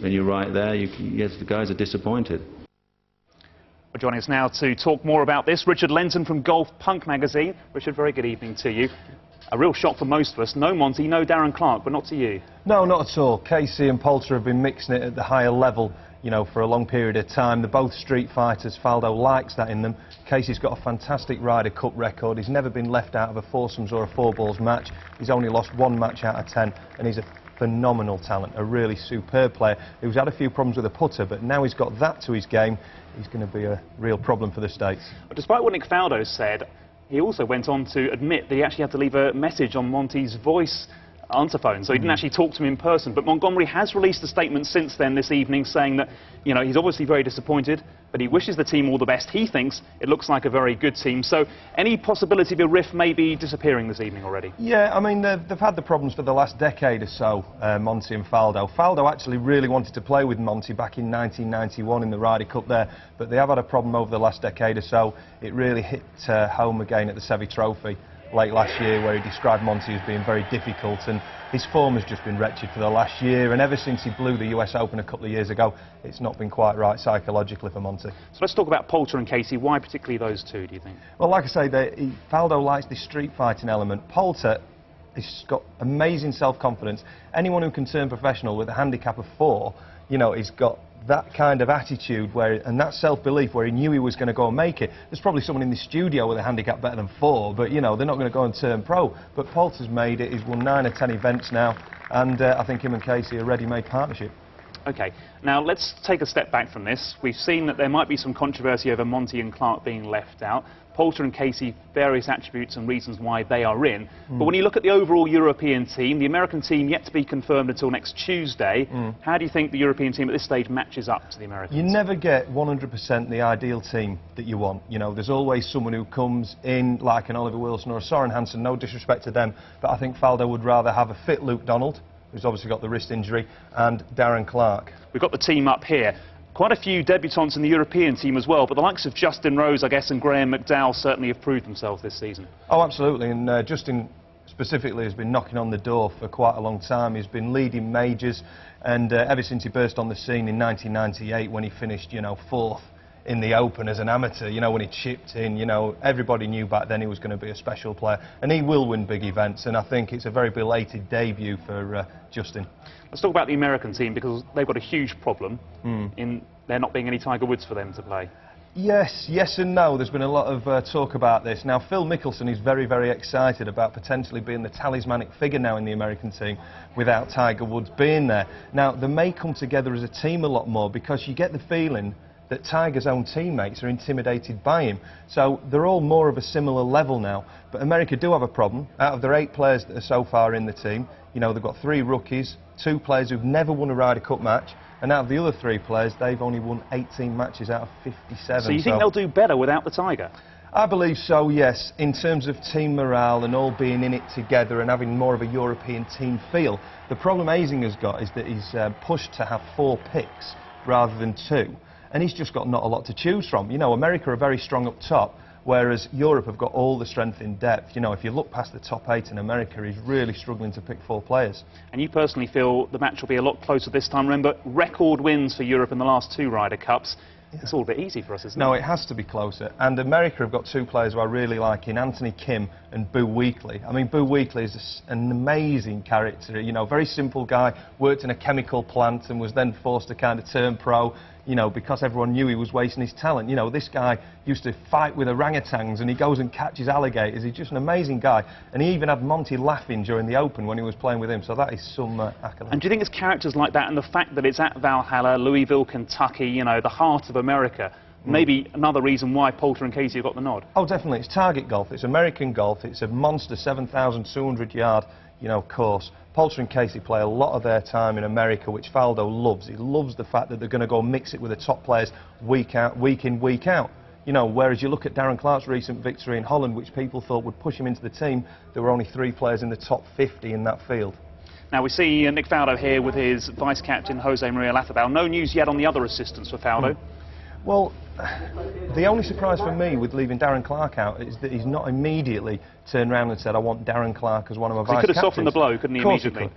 when you're right there, yes, the guys are disappointed. Well, joining us now to talk more about this, Richard Lenton from Golf Punk magazine. Richard, very good evening to you. A real shock for most of us. No Monty, no Darren Clarke, but not to you. No, not at all. Casey and Poulter have been mixing it at the higher level, you know, for a long period of time. They're both street fighters. Faldo likes that in them. Casey's got a fantastic Ryder Cup record. He's never been left out of a foursomes or a four-balls match. He's only lost 1 match out of 10, and he's a phenomenal talent, a really superb player who's had a few problems with the putter, but now he's got that to his game, he's going to be a real problem for the States. But despite what Nick Faldo said, he also went on to admit that he actually had to leave a message on Monty's voice answer phone, so he didn't actually talk to him in person. But Montgomery has released a statement since then this evening saying that, you know, he's obviously very disappointed, but he wishes the team all the best. He thinks it looks like a very good team. So any possibility of a rift maybe disappearing this evening already? Yeah, I mean, they've had the problems for the last decade or so, Monty and Faldo. Faldo actually really wanted to play with Monty back in 1991 in the Ryder Cup there, but they have had a problem over the last decade or so. It really hit home again at the Seve Trophy late last year, where he described Monty as being very difficult, and his form has just been wretched for the last year, and ever since he blew the US Open a couple of years ago, it's not been quite right psychologically for Monty. So let's talk about Poulter and Casey. Why particularly those two, do you think? Well, like I say, Faldo likes the street fighting element. Poulter, he's got amazing self-confidence. Anyone who can turn professional with a handicap of 4, you know, he's got that kind of attitude and that self-belief where he knew he was going to go and make it. There's probably someone in the studio with a handicap better than 4, but you know, they're not going to go and turn pro. But Poulter's made it. He's won 9 or 10 events now, and I think him and Casey are a ready-made partnership. OK, now let's take a step back from this. We've seen that there might be some controversy over Monty and Clarke being left out. Poulter and Casey, various attributes and reasons why they are in. But when you look at the overall European team, the American team yet to be confirmed until next Tuesday, how do you think the European team at this stage matches up to the Americans? You never get 100% the ideal team that you want. You know, there's always someone who comes in like an Oliver Wilson or a Soren Hansen, no disrespect to them, but I think Faldo would rather have a fit Luke Donald, who's obviously got the wrist injury, and Darren Clarke. We've got the team up here. Quite a few debutants in the European team as well, but the likes of Justin Rose, I guess, and Graham McDowell certainly have proved themselves this season. Oh, absolutely, and Justin specifically has been knocking on the door for quite a long time. He's been leading majors, and ever since he burst on the scene in 1998 when he finished, you know, 4th in the Open as an amateur, you know, when he chipped in, you know, everybody knew back then he was going to be a special player, and he will win big events, and I think it's a very belated debut for Justin. Let's talk about the American team, because they've got a huge problem in there not being any Tiger Woods for them to play. Yes and no. There's been a lot of talk about this. Now, Phil Mickelson is very, very excited about potentially being the talismanic figure now in the American team without Tiger Woods being there. Now, they may come together as a team a lot more, because you get the feeling that Tiger's own teammates are intimidated by him. So they're all more of a similar level now. But America do have a problem. Out of their 8 players that are so far in the team, you know, they've got 3 rookies, 2 players who've never won a Ryder Cup match, and out of the other 3 players, they've only won 18 matches out of 57. So you think they'll do better without the Tiger? I believe so, yes, in terms of team morale and all being in it together and having more of a European team feel. The problem Azinger's got is that he's pushed to have 4 picks rather than 2. And he's just got not a lot to choose from. You know, America are very strong up top, whereas Europe have got all the strength in depth. You know, if you look past the top 8 in America, he's really struggling to pick 4 players. And you personally feel the match will be a lot closer this time. Remember, record wins for Europe in the last 2 Ryder Cups. Yeah. It's all a bit easy for us, isn't it? No, it has to be closer. And America have got 2 players who I really like in Anthony Kim and Boo Weekley. I mean, Boo Weekley is an amazing character. You know, very simple guy, worked in a chemical plant and was then forced to kind of turn pro, you know, because everyone knew he was wasting his talent. You know, this guy used to fight with orangutans and he goes and catches alligators. He's just an amazing guy. And he even had Monty laughing during the Open when he was playing with him. So that is some accolade. And do you think it's characters like that and the fact that it's at Valhalla, Louisville, Kentucky, you know, the heart of America, maybe another reason why Poulter and Casey have got the nod? Oh, definitely. It's target golf. It's American golf. It's a monster 7,200-yard, you know, course. Poulter and Casey play a lot of their time in America, which Faldo loves. He loves the fact that they're going to go mix it with the top players week in, week out. You know, whereas you look at Darren Clarke's recent victory in Holland, which people thought would push him into the team, there were only 3 players in the top 50 in that field. Now we see Nick Faldo here with his vice-captain Jose Maria Latabal. No news yet on the other assistants for Faldo. Well, the only surprise for me with leaving Darren Clarke out is that he's not immediately turned around and said, I want Darren Clarke as one of my vice-captains. He could have softened the blow, couldn't he, immediately?